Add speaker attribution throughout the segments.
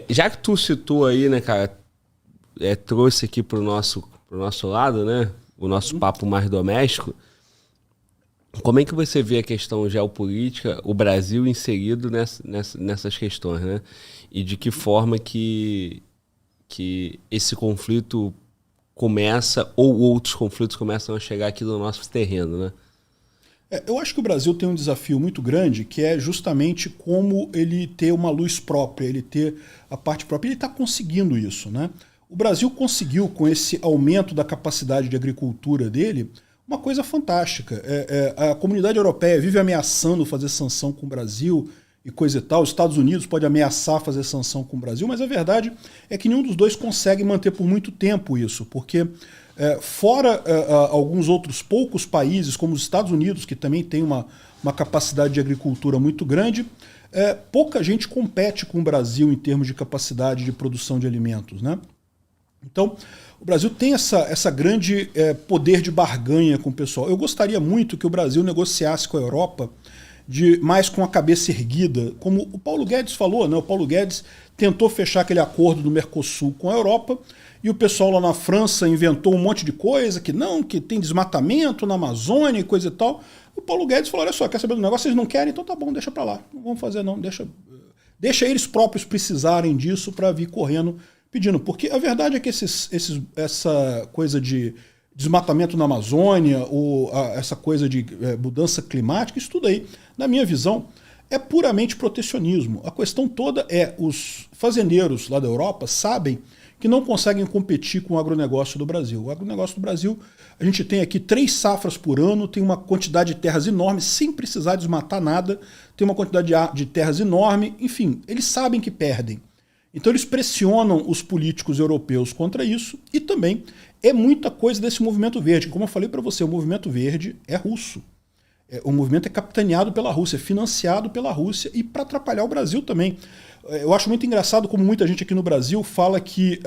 Speaker 1: Já que tu citou aí, né, cara, trouxe aqui pro nosso lado, né, o nosso papo mais doméstico, como é que você vê a questão geopolítica, o Brasil inserido nessas questões, né? E de que forma que esse conflito começa, ou outros conflitos começam a chegar aqui no nosso terreno, né?
Speaker 2: Eu acho que o Brasil tem um desafio muito grande, que é justamente como ele ter uma luz própria, ele ter a parte própria. Ele está conseguindo isso, né? O Brasil conseguiu, com esse aumento da capacidade de agricultura dele, uma coisa fantástica. A comunidade europeia vive ameaçando fazer sanção com o Brasil e coisa e tal. Os Estados Unidos pode ameaçar fazer sanção com o Brasil, mas a verdade é que nenhum dos dois consegue manter por muito tempo isso, porque fora alguns outros poucos países, como os Estados Unidos, que também tem uma capacidade de agricultura muito grande, pouca gente compete com o Brasil em termos de capacidade de produção de alimentos, né? Então, o Brasil tem essa grande poder de barganha com o pessoal. Eu gostaria muito que o Brasil negociasse com a Europa mais com a cabeça erguida, como o Paulo Guedes falou, né? O Paulo Guedes tentou fechar aquele acordo do Mercosul com a Europa e o pessoal lá na França inventou um monte de coisa, que tem desmatamento na Amazônia e coisa e tal. O Paulo Guedes falou, olha só, quer saber do negócio? Vocês não querem? Então tá bom, deixa pra lá. Não vamos fazer não, deixa eles próprios precisarem disso para vir correndo pedindo. Porque a verdade é que essa coisa de desmatamento na Amazônia, ou essa coisa de mudança climática, isso tudo aí, na minha visão, é puramente protecionismo. A questão toda os fazendeiros lá da Europa sabem que não conseguem competir com o agronegócio do Brasil. O agronegócio do Brasil, a gente tem aqui 3 safras por ano, tem uma quantidade de terras enorme, sem precisar desmatar nada, tem uma quantidade de terras enorme, enfim, eles sabem que perdem. Então eles pressionam os políticos europeus contra isso, e também é muita coisa desse movimento verde. Como eu falei para você, o movimento verde é russo. O movimento é capitaneado pela Rússia, é financiado pela Rússia e para atrapalhar o Brasil também. Eu acho muito engraçado como muita gente aqui no Brasil fala que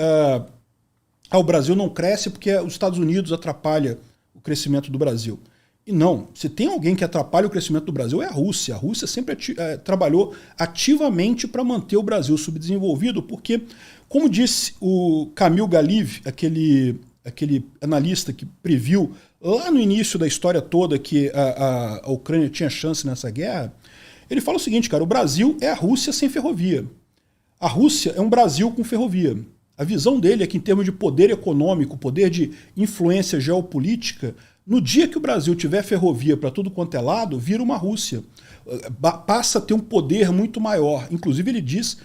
Speaker 2: o Brasil não cresce porque os Estados Unidos atrapalha o crescimento do Brasil. E não, se tem alguém que atrapalha o crescimento do Brasil é a Rússia. A Rússia sempre trabalhou ativamente para manter o Brasil subdesenvolvido, porque, como disse o Camille Galiv, aquele analista que previu lá no início da história toda que a Ucrânia tinha chance nessa guerra, ele fala o seguinte, cara, o Brasil é a Rússia sem ferrovia. A Rússia é um Brasil com ferrovia. A visão dele é que, em termos de poder econômico, poder de influência geopolítica, no dia que o Brasil tiver ferrovia para tudo quanto é lado, vira uma Rússia. Passa a ter um poder muito maior. Inclusive, ele diz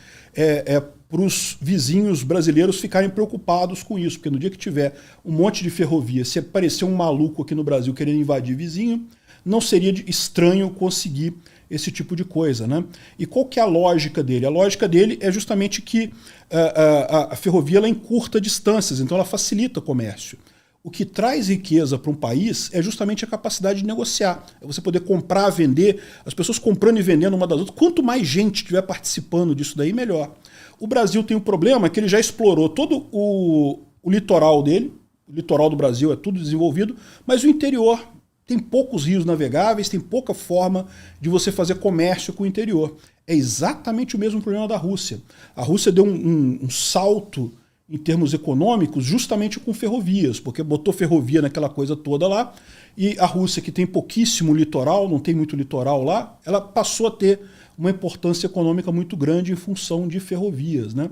Speaker 2: para os vizinhos brasileiros ficarem preocupados com isso, porque no dia que tiver um monte de ferrovia, se aparecer um maluco aqui no Brasil querendo invadir vizinho, não seria estranho conseguir esse tipo de coisa, né? E qual que é a lógica dele? A lógica dele é justamente que a ferrovia ela encurta distâncias, então ela facilita o comércio. O que traz riqueza para um país é justamente a capacidade de negociar. É você poder comprar, vender, as pessoas comprando e vendendo uma das outras. Quanto mais gente estiver participando disso daí, melhor. O Brasil tem um problema que ele já explorou todo o litoral dele. O litoral do Brasil é tudo desenvolvido, mas o interior tem poucos rios navegáveis, tem pouca forma de você fazer comércio com o interior. É exatamente o mesmo problema da Rússia. A Rússia deu um salto em termos econômicos justamente com ferrovias, porque botou ferrovia naquela coisa toda lá, e a Rússia, que tem pouquíssimo litoral, não tem muito litoral lá, ela passou a ter uma importância econômica muito grande em função de ferrovias, né?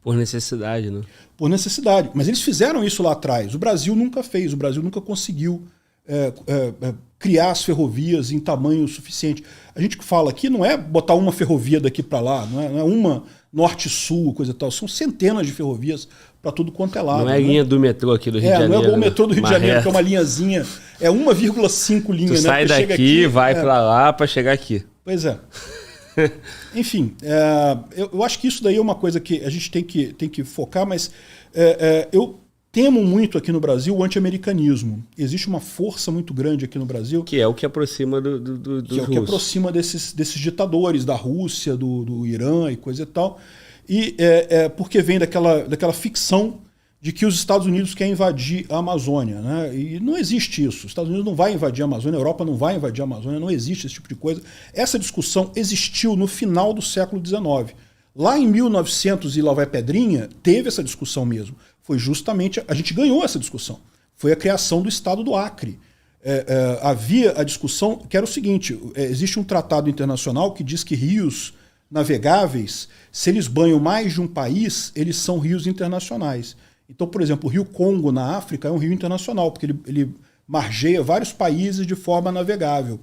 Speaker 1: Por necessidade, né?
Speaker 2: Por necessidade. Mas eles fizeram isso lá atrás. O Brasil nunca fez, o Brasil nunca conseguiu criar as ferrovias em tamanho suficiente. A gente que fala aqui não é botar uma ferrovia daqui para lá, não é uma norte-sul, coisa e tal. São centenas de ferrovias para tudo quanto é lado.
Speaker 1: Não é a linha do metrô aqui do Rio de Janeiro.
Speaker 2: Não é igual o metrô do Rio de Janeiro, que é uma linhazinha. É 1,5 linha,
Speaker 1: tu
Speaker 2: né?
Speaker 1: sai daqui, aqui, vai para lá para chegar aqui.
Speaker 2: Pois é. Enfim, eu acho que isso daí é uma coisa que a gente tem que focar, mas eu temo muito aqui no Brasil o anti-americanismo. Existe uma força muito grande aqui no Brasil.
Speaker 1: Que é o que aproxima dos
Speaker 2: que é o que aproxima desses ditadores, da Rússia, do Irã e coisa e tal. E porque vem daquela ficção de que os Estados Unidos querem invadir a Amazônia, né? E não existe isso. Os Estados Unidos não vai invadir a Amazônia, a Europa não vai invadir a Amazônia, não existe esse tipo de coisa. Essa discussão existiu no final do século XIX. Lá em 1900 e lá vai Pedrinha, teve essa discussão mesmo. Foi justamente, a gente ganhou essa discussão. Foi a criação do Estado do Acre. Havia a discussão que era o seguinte, existe um tratado internacional que diz que rios navegáveis, se eles banham mais de um país, eles são rios internacionais. Então, por exemplo, o rio Congo na África é um rio internacional, porque ele margeia vários países de forma navegável.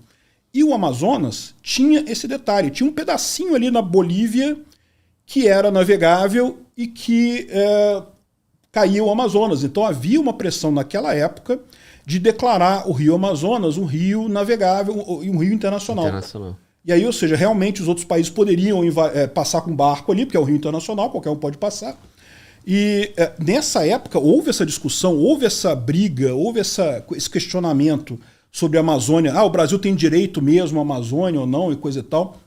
Speaker 2: E o Amazonas tinha esse detalhe, tinha um pedacinho ali na Bolívia que era navegável e que caía o Amazonas. Então havia uma pressão naquela época de declarar o rio Amazonas um rio navegável e um rio internacional. E aí, ou seja, realmente os outros países poderiam passar com barco ali, porque é um rio internacional, qualquer um pode passar. E nessa época houve essa discussão, houve essa briga, houve esse questionamento sobre a Amazônia. O Brasil tem direito mesmo à Amazônia ou não e coisa e tal.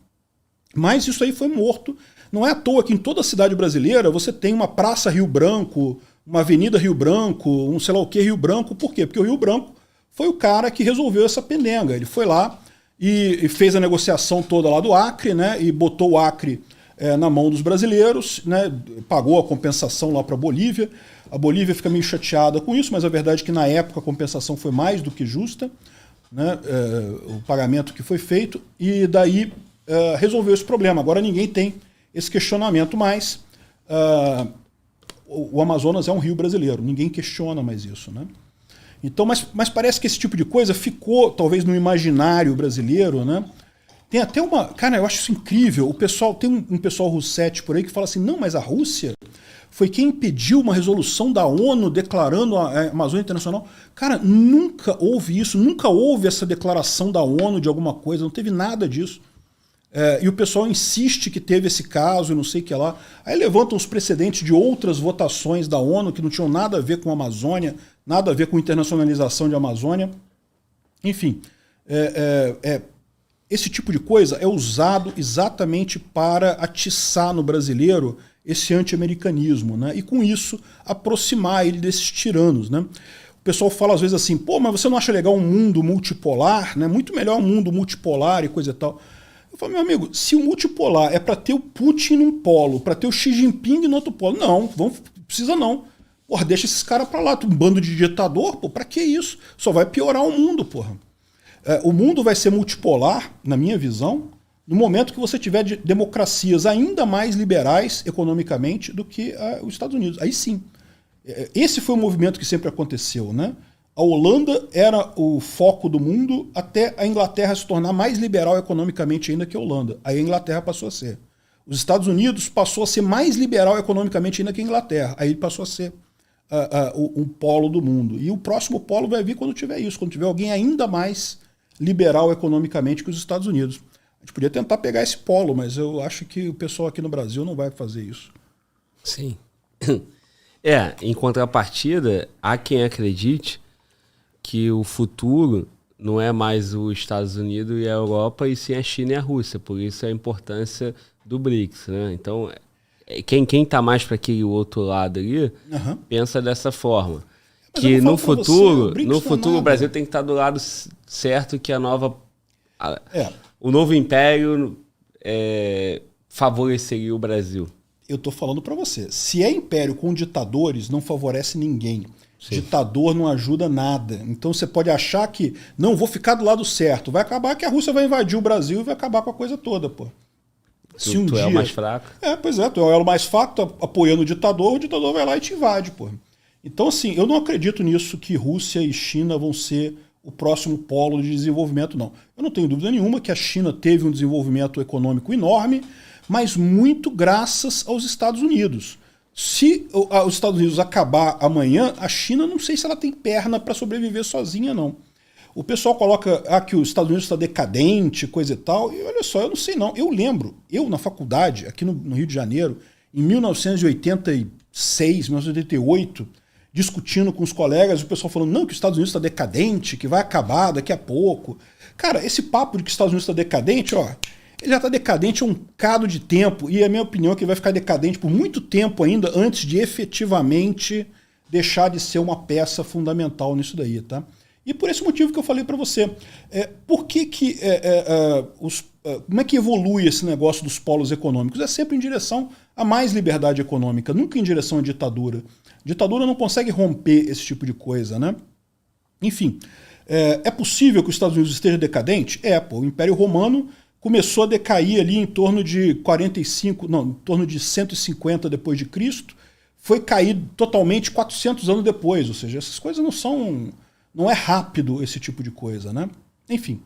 Speaker 2: Mas isso aí foi morto. Não é à toa que em toda a cidade brasileira você tem uma Praça Rio Branco, uma Avenida Rio Branco, um sei lá o que Rio Branco. Por quê? Porque o Rio Branco foi o cara que resolveu essa pendenga. Ele foi lá e fez a negociação toda lá do Acre, né, e botou o Acre na mão dos brasileiros, né, pagou a compensação lá para a Bolívia. A Bolívia fica meio chateada com isso, mas a verdade é que na época a compensação foi mais do que justa, né, o pagamento que foi feito, e daí resolveu esse problema. Agora ninguém tem esse questionamento mais. O Amazonas é um rio brasileiro, ninguém questiona mais isso, né? Então, mas parece que esse tipo de coisa ficou, talvez, no imaginário brasileiro, né? Tem até uma... Cara, eu acho isso incrível. O pessoal, tem um pessoal russete por aí que fala assim, não, mas a Rússia foi quem impediu uma resolução da ONU declarando a Amazônia Internacional. Cara, nunca houve isso, nunca houve essa declaração da ONU de alguma coisa, não teve nada disso. E o pessoal insiste que teve esse caso e não sei o que lá. Aí levantam os precedentes de outras votações da ONU que não tinham nada a ver com a Amazônia, nada a ver com internacionalização de Amazônia. Enfim, esse tipo de coisa é usado exatamente para atiçar no brasileiro esse anti-americanismo, né? E com isso aproximar ele desses tiranos, né? O pessoal fala às vezes assim, pô, mas você não acha legal um mundo multipolar, né? Muito melhor um mundo multipolar e coisa e tal. Eu falo, meu amigo, se o multipolar é para ter o Putin num polo, para ter o Xi Jinping no outro polo, não, precisa não. Porra, deixa esses caras para lá, um bando de ditador, pô, para que isso? Só vai piorar o mundo, porra. O mundo vai ser multipolar, na minha visão, no momento que você tiver democracias ainda mais liberais economicamente do que os Estados Unidos. Aí sim. Esse foi o movimento que sempre aconteceu, né? A Holanda era o foco do mundo até a Inglaterra se tornar mais liberal economicamente ainda que a Holanda. Aí a Inglaterra passou a ser. Os Estados Unidos passou a ser mais liberal economicamente ainda que a Inglaterra. Aí ele passou a ser um polo do mundo. E o próximo polo vai vir quando tiver isso, quando tiver alguém ainda mais liberal economicamente que os Estados Unidos. A gente podia tentar pegar esse polo, mas eu acho que o pessoal aqui no Brasil não vai fazer isso.
Speaker 1: Sim. Em contrapartida, há quem acredite que o futuro não é mais os Estados Unidos e a Europa, e sim a China e a Rússia. Por isso a importância do BRICS, né? Então, quem está mais para aquele outro lado ali, pensa dessa forma. Mas que no futuro, o Brasil tem que estar do lado certo, que o novo império favoreceria o Brasil.
Speaker 2: Eu estou falando para você. Se é império com ditadores, não favorece ninguém. Sim. Ditador não ajuda nada. Então você pode achar que, não, vou ficar do lado certo. Vai acabar que a Rússia vai invadir o Brasil e vai acabar com a coisa toda, pô.
Speaker 1: Se um dia... é o mais fraco.
Speaker 2: Pois é, tu é o mais fraco, tá apoiando o ditador vai lá e te invade, pô. Então, assim, eu não acredito nisso que Rússia e China vão ser o próximo polo de desenvolvimento, não. Eu não tenho dúvida nenhuma que a China teve um desenvolvimento econômico enorme, mas muito graças aos Estados Unidos. Se os Estados Unidos acabar amanhã, a China não sei se ela tem perna para sobreviver sozinha, não. O pessoal coloca que os Estados Unidos está decadente, coisa e tal, e olha só, eu não sei não. Eu lembro, na faculdade, aqui no Rio de Janeiro, em 1986, 1988, discutindo com os colegas, o pessoal falando, não, que os Estados Unidos está decadente, que vai acabar daqui a pouco. Cara, esse papo de que os Estados Unidos está decadente, ele já está decadente há um bocado de tempo, e a minha opinião é que ele vai ficar decadente por muito tempo ainda, antes de efetivamente deixar de ser uma peça fundamental nisso daí, tá? E por esse motivo que eu falei para você, por que como é que evolui esse negócio dos polos econômicos? É sempre em direção a mais liberdade econômica, nunca em direção à ditadura. Ditadura não consegue romper esse tipo de coisa, né? Enfim, é possível que os Estados Unidos esteja decadente? O Império Romano começou a decair ali em torno de 150 depois de Cristo, foi cair totalmente 400 anos depois, ou seja, essas coisas não é rápido esse tipo de coisa, né? Enfim,